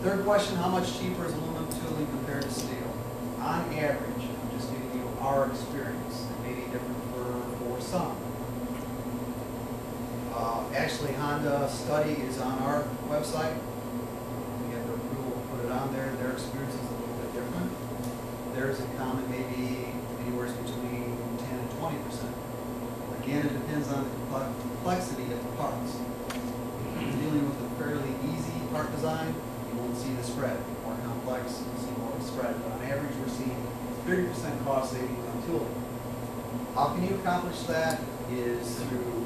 third question, how much cheaper is aluminum tooling compared to steel? On average, I'm just giving you our experience. It may be different for some. Actually, Honda study is on our website. We have the approval to put it on there. Their experience is a little bit different. Theirs in common maybe anywhere between 10 and 20%. Again, it depends on the complexity of the parts. If you're dealing with a fairly easy part design, you won't see the spread. More complex, you'll see more of the spread. But on average, we're seeing 30% cost savings on tooling. How can you accomplish that? Is through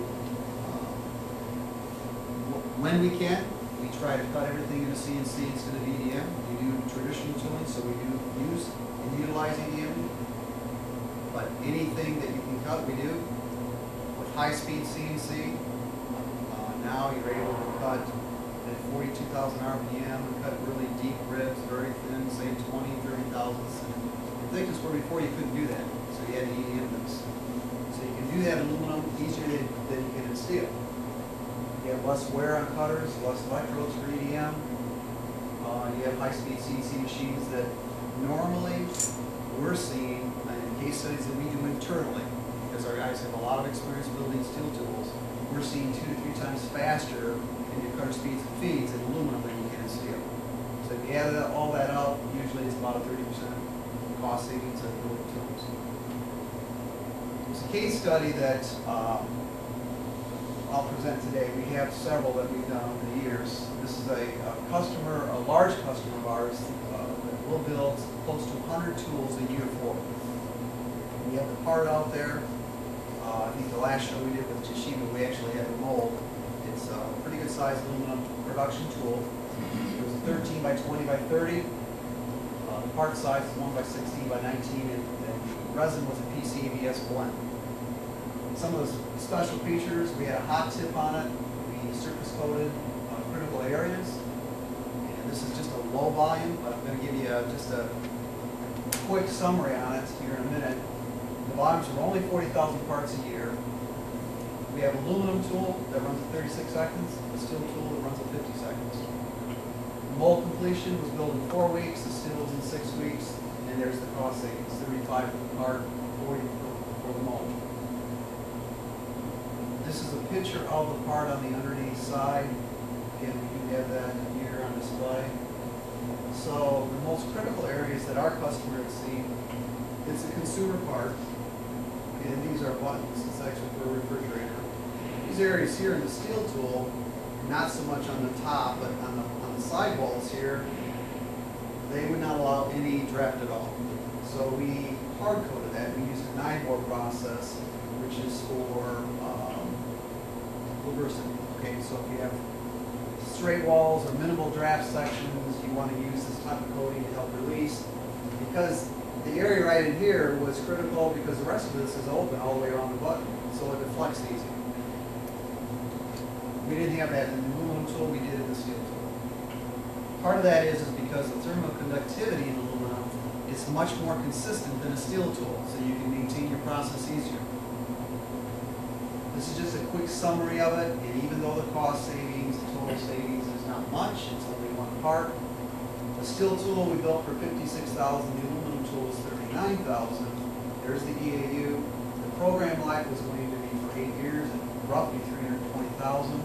when we can, we try to cut everything into CNC instead of EDM. We do traditional tooling, so we do use and utilize EDM. But anything that you can cut, we do. With high-speed CNC, now you're able to cut at 42,000 RPM and cut really deep ribs, very thin, say 20, 30 thousandths in thickness, where before you couldn't do that. So you had to EDM this. So you can do that in aluminum easier than you can in steel. You have less wear on cutters, less electrodes for EDM. You have high-speed CNC machines that normally we're seeing in case studies that we do internally, because our guys have a lot of experience building steel tools, we're seeing 2 to 3 times faster in your cutter speeds and feeds in aluminum than you can in steel. So if you add all that up, usually it's about a 30% cost savings on building tools. There's a case study that I'll present today. We have several that we've done over the years. This is a customer, a large customer of ours that will build close to 100 tools a year for. We have the part out there. I think the last show we did with Toshiba, we actually had the mold. It's a pretty good sized aluminum production tool. It was a 13 by 20 by 30. The part size is 1 by 16 by 19, and the resin was a PCABS blend. Some of the special features, we had a hot tip on it. We surface coated critical areas. And this is just a low volume, but I'm going to give you just a quick summary on it here in a minute. The volumes are only 40,000 parts a year. We have an aluminum tool that runs at 36 seconds, a steel tool that runs at 50 seconds. The mold completion was built in 4 weeks, the steel was in 6 weeks, and there's the cost savings, 35 for the part, 40 for the mold. This is a picture of the part on the underneath side. Again, we do have that here on display. So the most critical areas that our customer has seen, it's a consumer part, and these are buttons. It's actually for a refrigerator. These areas here in the steel tool, not so much on the top, but on the sidewalls here, they would not allow any draft at all. So we hard coated that. We used a 9-bore process, which is for reversing. Okay, so if you have straight walls or minimal draft sections, you want to use this type of coating to help release. Because the area right in here was critical because the rest of this is open all the way around the button, so it deflects easy. We didn't have that in the aluminum tool, we did it in the steel tool. Part of that is because the thermal conductivity in aluminum is much more consistent than a steel tool, so you can maintain your process easier. This is just a quick summary of it, and even though the cost savings, the total savings is not much, it's only one part. The steel tool we built for $56,000, the aluminum tool is $39,000. There's the EAU. The program life was going to be for 8 years and roughly 320,000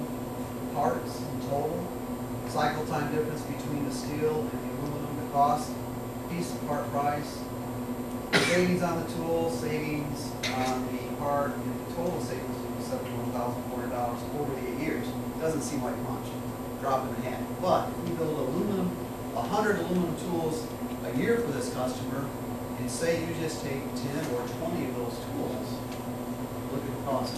parts in total. Cycle time difference between the steel and the aluminum, the cost, piece of part price. Savings on the tool, savings on the part, and the total savings will be $71,400 over the 8 years. Doesn't seem like much, drop in the hat. But if we build aluminum, 100 aluminum tools a year for this customer, and say you just take 10 or 20 of those tools, look at the cost.